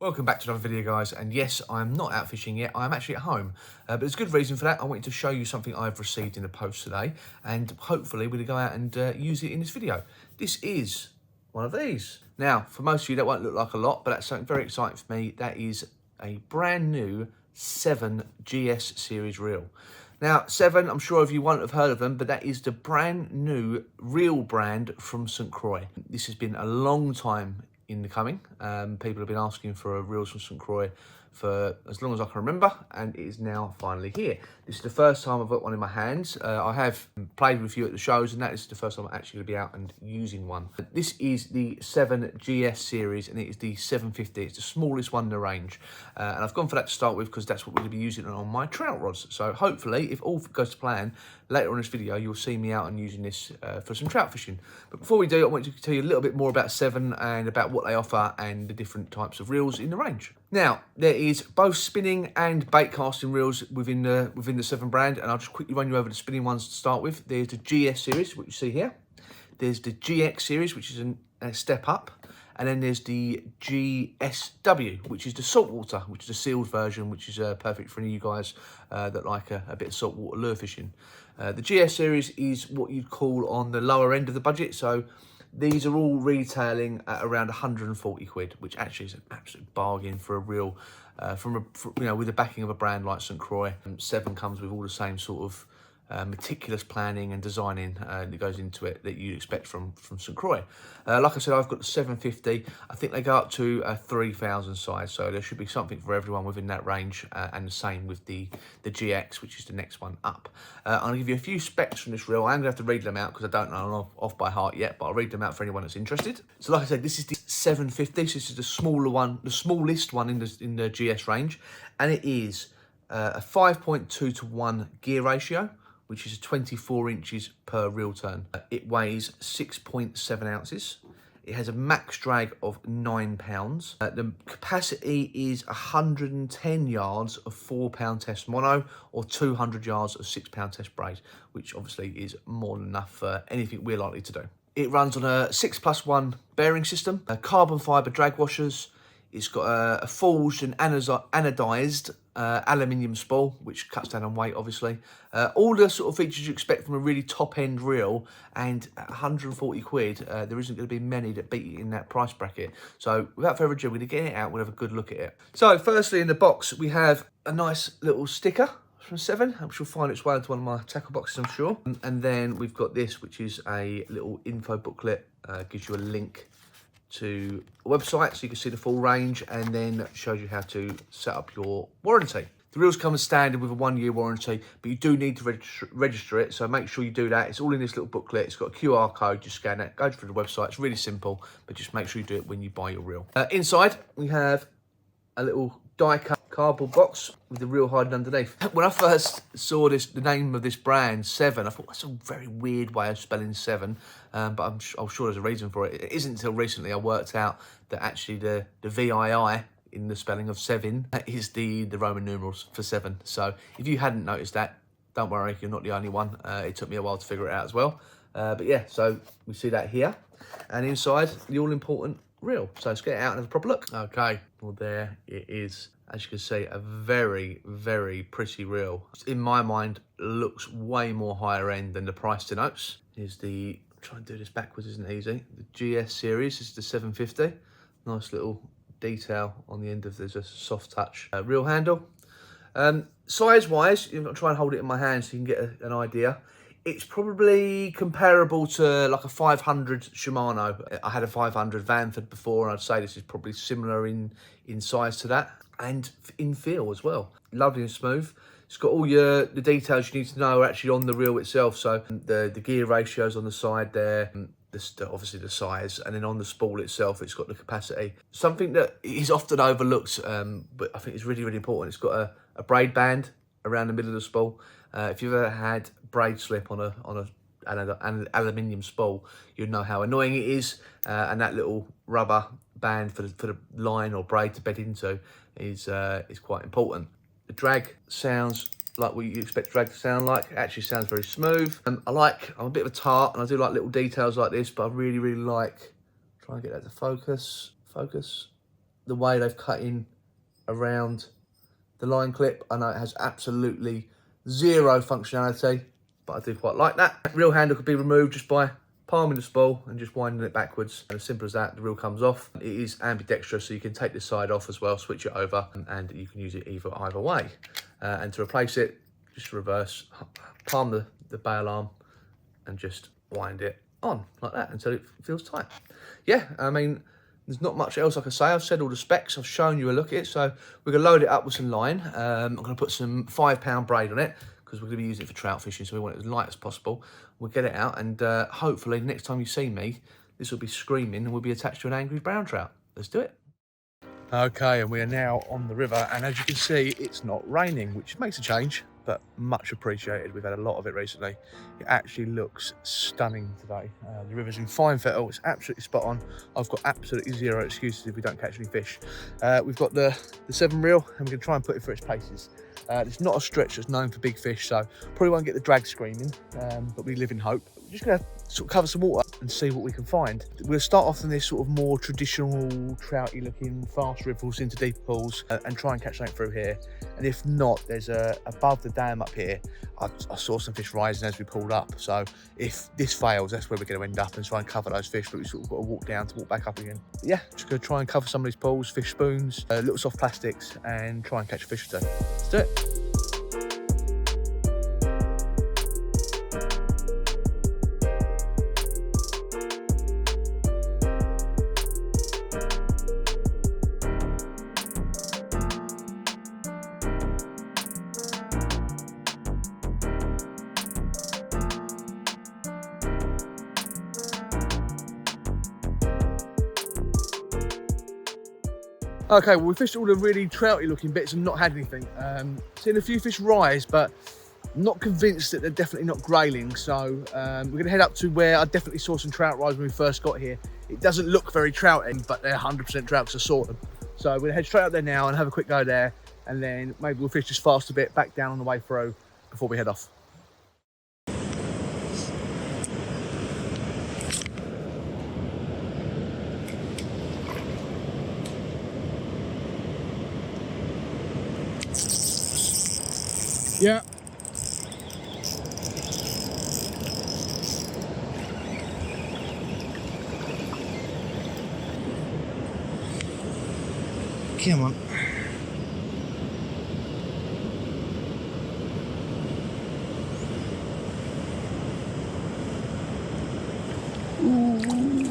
Welcome back to another video, guys, and yes, I'm not out fishing yet. I'm actually at home, but there's a good reason for that. I wanted to show you something I've received in the post today, and hopefully we're going to go out and use it in this video. This is one of these. Now, for most of you, that won't look like a lot, but that's something very exciting for me. That is a brand new SeVIIn GS series reel. Now, SeVIIn, I'm sure of you won't have heard of them, but that is the brand new reel brand from St. Croix. This has been a long time in the coming. People have been asking for reels from St. Croix for as long as I can remember, and it is now finally here. This is the first time I've got one in my hands. I have played with a few at the shows, and that is the first time I'm actually going to be out and using one. This is the SeVIIn GS series, and it is the 750. It's the smallest one in the range, and I've gone for that to start with because that's what we're going to be using on my trout rods. So hopefully, if all goes to plan, later on in this video, you'll see me out and using this for some trout fishing. But before we do, I want to tell you a little bit more about SeVIIn and about what they offer and the different types of reels in the range. Now, there is both spinning and bait casting reels within the SeVIIn brand, and I'll just quickly run you over the spinning ones to start with. There's the GS series, what you see here. There's the GX series, which is a step up. And then there's the GSW, which is the saltwater, which is a sealed version, which is perfect for any of you guys that like a bit of saltwater lure fishing. The GS series is what you'd call on the lower end of the budget. So these are all retailing at around 140 quid, which actually is an absolute bargain for a reel with the backing of a brand like St. Croix. SeVIIn comes with all the same sort of meticulous planning and designing that goes into it that you'd expect from St. Croix. Like I said, I've got the 750. I think they go up to a 3,000 size, so there should be something for everyone within that range, and the same with the GX, which is the next one up. I'm going to give you a few specs from this reel. I'm going to have to read them out because I don't know them off by heart yet, but I'll read them out for anyone that's interested. So like I said, this is the 750, so this is the smaller one, the smallest one in the GS range, and it is a 5.2 to 1 gear ratio, which is 24 inches per reel turn. It weighs 6.7 ounces. It has a max drag of 9 pounds. The capacity is 110 yards of 4-pound test mono or 200 yards of 6-pound test braid, which obviously is more than enough for anything we're likely to do. It runs on a 6+1 bearing system, carbon fibre drag washers. It's got a forged and anodized aluminium spool, which cuts down on weight, obviously. All the sort of features you expect from a really top-end reel, and at 140 quid, there isn't going to be many that beat it in that price bracket. So without further ado, we're going to get it out, we'll have a good look at it. So firstly, in the box, we have a nice little sticker from SeVIIn, which will find its way into one of my tackle boxes, I'm sure. And then we've got this, which is a little info booklet, gives you a link to a website so you can see the full range, and then shows you how to set up your warranty. The reels come as standard with a 1-year warranty, but you do need to register it, so make sure you do that. It's all in this little booklet. It's got a QR code, just scan it, go through the website. It's really simple, but just make sure you do it when you buy your reel. Inside, we have a little die-cut cardboard box with the reel hiding underneath. When I first saw the name of this brand, SeVIIn, I thought that's a very weird way of spelling seven, but I'm sure there's a reason for it. It isn't until recently I worked out that actually the VII in the spelling of SeVIIn is the Roman numerals for 7. So if you hadn't noticed that, don't worry, you're not the only one. It took me a while to figure it out as well. But yeah, so we see that here. And inside, the all-important reel. So let's get it out and have a proper look. Okay, well there it is. As you can see, a very, very pretty reel. In my mind, looks way more higher end than the price denotes. Here's the, try and do this backwards isn't easy. The GS series, this is the 750. Nice little detail on the end of, there's a soft touch reel handle. Size-wise, I'm going to try and hold it in my hand so you can get an idea. It's probably comparable to like a 500 Shimano. I had a 500 Vanford before, and I'd say this is probably similar in size to that, and in feel as well. Lovely and smooth. It's got all the details you need to know are actually on the reel itself. So the gear ratios on the side there, obviously the size, and then on the spool itself, it's got the capacity. Something that is often overlooked, but I think it's really, really important. It's got a braid band around the middle of the spool. If you've ever had braid slip on an aluminium spool, you'd know how annoying it is. And that little rubber band for the line or braid to bed into is quite important. The drag sounds like what you expect drag to sound like. It actually sounds very smooth. I'm a bit of a tart, and I do like little details like this, but I really, really like, try and get that to focus. the way they've cut in around the line clip. I know it has absolutely zero functionality, but I do quite like that. Reel handle could be removed just by palming the spool and just winding it backwards. And as simple as that, the reel comes off. It is ambidextrous, so you can take this side off as well, switch it over, and you can use it either way. And to replace it, just reverse, palm the bail arm and just wind it on like that until it feels tight. Yeah, I mean, there's not much else I can say. I've said all the specs. I've shown you a look at it. So we're going to load it up with some line. I'm going to put some 5-pound braid on it because we're going to be using it for trout fishing, so we want it as light as possible. We'll get it out, and hopefully next time you see me, this will be screaming and we'll be attached to an angry brown trout. Let's do it. Okay, and we are now on the river, and as you can see, it's not raining, which makes a change, but much appreciated. We've had a lot of it recently. It actually looks stunning today. The river's in fine fettle. It's absolutely spot on. I've got absolutely zero excuses if we don't catch any fish. We've got the 7 reel, and we're going to try and put it through its paces. It's not a stretch that's known for big fish, so probably won't get the drag screaming, but we live in hope. We're just going to sort of cover some water and see what we can find. We'll start off in this sort of more traditional trouty looking fast riffles into deep pools and try and catch something through here. And if not, there's above the dam up here, I saw some fish rising as we pulled up. So if this fails, that's where we're going to end up and try and cover those fish, but we sort of got to walk down to walk back up again. But yeah, just going to try and cover some of these pools, fish spoons, little soft plastics, and try and catch a fish or two. Let's do it. Okay, well, we fished all the really trouty looking bits and not had anything. Seen a few fish rise, but not convinced that they're definitely not grayling. So we're gonna head up to where I definitely saw some trout rise when we first got here. It doesn't look very trouty, but they're 100% trout because I saw them. So we're gonna head straight up there now and have a quick go there. And then maybe we'll fish just fast a bit back down on the way through before we head off. Yeah. Come on. Ooh.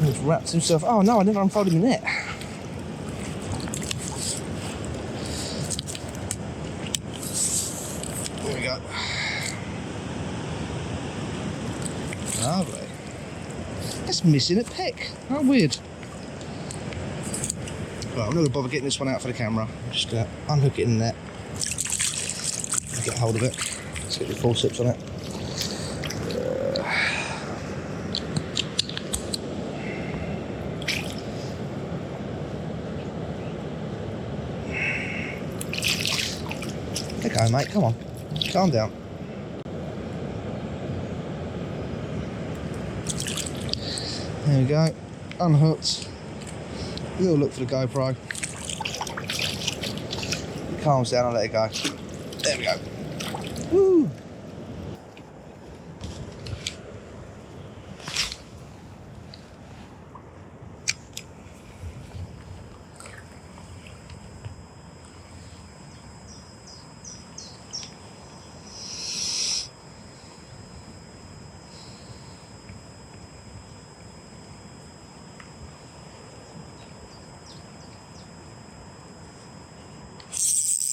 He's wrapped himself. Oh no, I never unfolded my net. There we go. Lovely. That's missing a peck. How weird. Well, I'm not going to bother getting this one out for the camera. I'm just going to unhook it in the net. Get hold of it. Let's get the forceps on it. Okay, mate, come on. Calm down. There we go. Unhooked. Little look for the GoPro. It calms down, I'll let it go. There we go. Woo!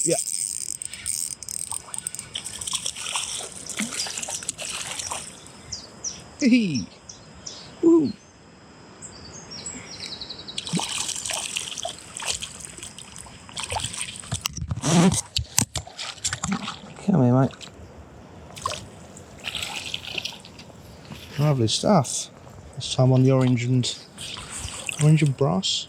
Yeah. Hee. Woo. Come here, mate. Lovely stuff. This time on the orange and bronze.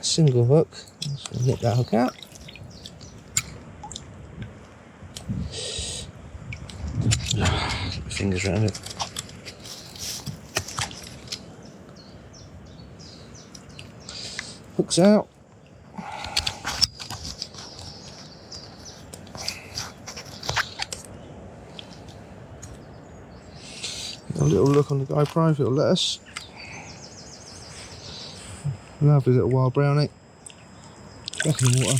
Single hook. Let's nip that hook out. Get my fingers around it. Hooks out. A little look on the GoPro if it'll let us. Lovely little wild brownie. Back in the water.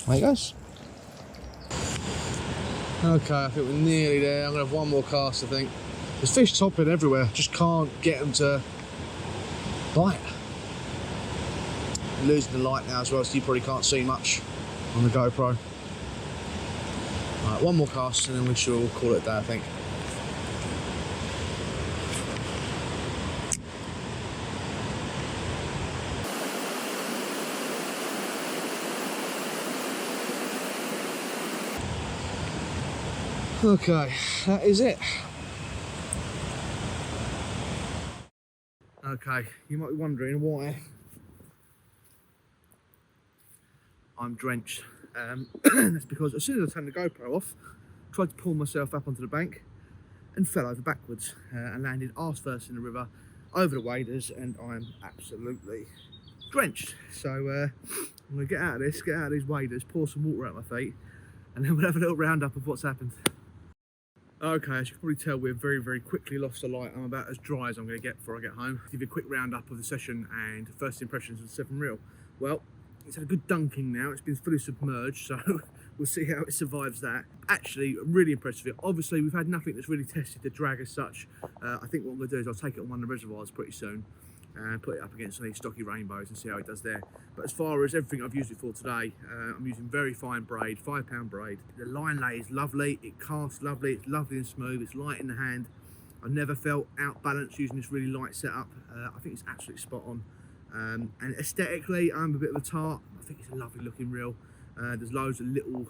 There he goes. Okay, I think we're nearly there. I'm going to have one more cast, I think. There's fish topping everywhere. Just can't get them to bite. I'm losing the light now as well, so you probably can't see much on the GoPro. Alright, one more cast and then we shall call it a day, I think. Okay, that is it. Okay, you might be wondering why I'm drenched. That's because as soon as I turned the GoPro off, I tried to pull myself up onto the bank and fell over backwards and landed arse first in the river, over the waders, and I'm absolutely drenched. So I'm going to get out of these waders, pour some water out my feet, and then we'll have a little roundup of what's happened. Okay, as you can probably tell, we've very quickly lost the light. I'm about as dry as I'm going to get before I get home. I'll give you a quick roundup of the session and first impressions of the SeVIIn reel. Well, it's had a good dunking now. It's been fully submerged, so we'll see how it survives that. Actually, I'm really impressed with it. Obviously, we've had nothing that's really tested the drag as such. I think what I'm going to do is I'll take it on one of the reservoirs pretty soon and put it up against some of these stocky rainbows and see how it does there. But as far as everything I've used it for today, I'm using very fine braid, 5-pound braid. The line lay is lovely, it casts lovely, it's lovely and smooth, it's light in the hand. I've never felt outbalanced using this really light setup. I think it's absolutely spot on. And aesthetically, I'm a bit of a tart. I think it's a lovely looking reel. There's loads of little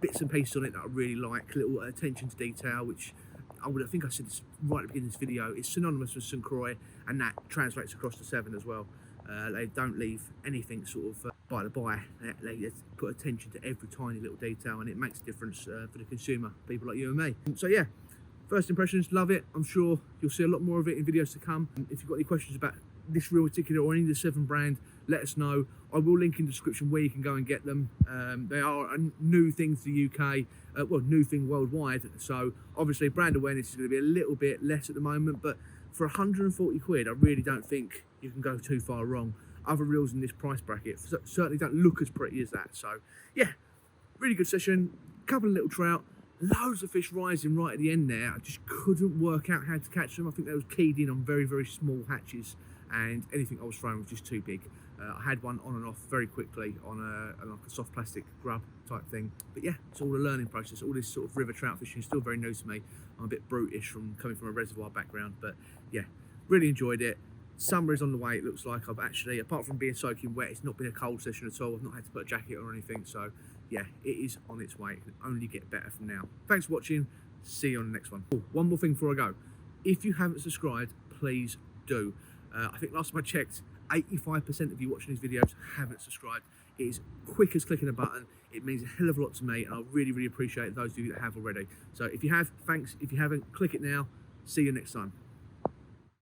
bits and pieces on it that I really like, little attention to detail, which I think I said this right at the beginning of this video, it's synonymous with St. Croix, and that translates across to SeVIIn as well. They don't leave anything sort of by the by. They put attention to every tiny little detail, and it makes a difference for the consumer, people like you and me. So yeah, first impressions, love it. I'm sure you'll see a lot more of it in videos to come. If you've got any questions about this reel in particular or any of the SeVIIn brand, let us know. I will link in the description where you can go and get them. They are a new thing to the UK, well, new thing worldwide. So obviously brand awareness is going to be a little bit less at the moment, but for 140 quid, I really don't think you can go too far wrong. Other reels in this price bracket certainly don't look as pretty as that. So yeah, really good session, couple of little trout, loads of fish rising right at the end there. I just couldn't work out how to catch them. I think they was keyed in on very small hatches, and anything I was throwing was just too big. I had one on and off very quickly on like a soft plastic grub type thing. But yeah, it's all a learning process. All this sort of river trout fishing is still very new to me. I'm a bit brutish from coming from a reservoir background, but yeah, really enjoyed it. Summer is on the way, it looks like. I've actually, apart from being soaking wet, it's not been a cold session at all. I've not had to put a jacket on or anything. So yeah, it is on its way. It can only get better from now. Thanks for watching. See you on the next one. Oh, one more thing before I go. If you haven't subscribed, please do. I think last time I checked, 85% of you watching these videos haven't subscribed. It is quick as clicking a button. It means a hell of a lot to me, and I really appreciate those of you that have already. So if you have, thanks. If you haven't, click it now. See you next time.